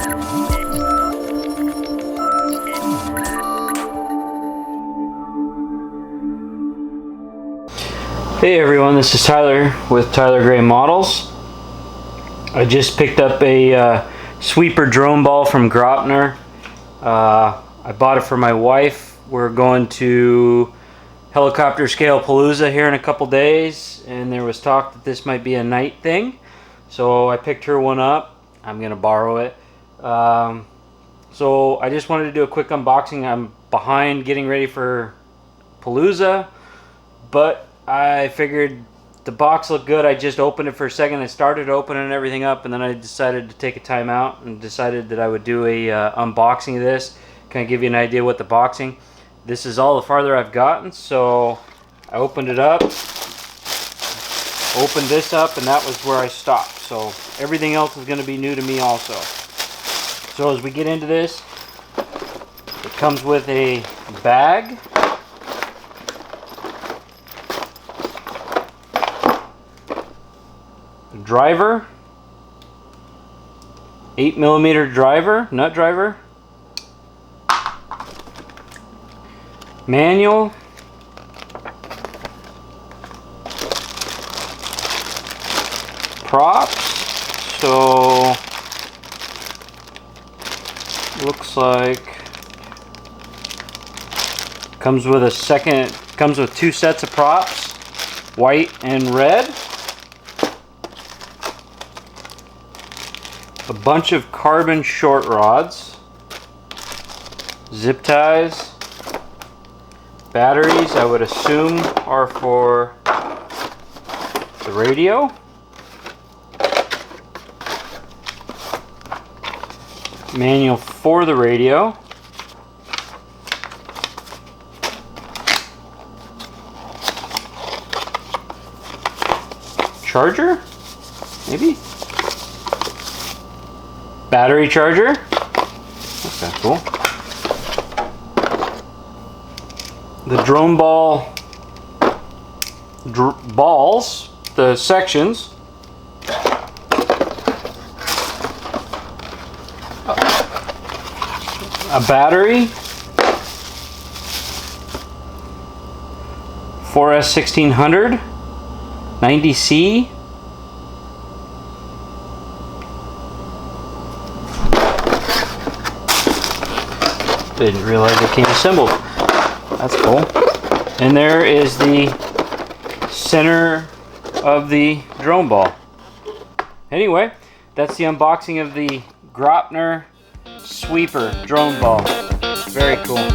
Hey everyone, this is Tyler with Tyler Gray Models. I just picked up a sweeper drone ball from Graupner. I bought it for my wife. We're going to helicopter scale Palooza here in a couple days, and there was talk that this might be a night thing. So I picked her one up. I'm going to borrow it. So I just wanted to do a quick unboxing. I'm behind getting ready for Palooza, but I figured the box looked good. I just opened it for a second. I started opening everything up, and then I decided to take a time out and decided that I would do a unboxing of this. Kind of give you an idea what the boxing. This is all the farther I've gotten, so I opened it up, opened this up, and that was where I stopped. So everything else is going to be new to me also. So as we get into this, it comes with a bag. Driver, 8mm driver, nut driver, manual, props. So looks like comes with two sets of props, white and red. A bunch of carbon short rods, zip ties, batteries I would assume are for the radio, manual for the radio, charger, maybe? Battery charger. Okay, cool. The drone ball balls, the sections. A battery. 4S1600 90C. Didn't realize it came assembled. That's cool. And there is the center of the drone ball. Anyway, that's the unboxing of the Graupner Sweeper drone ball. Very cool.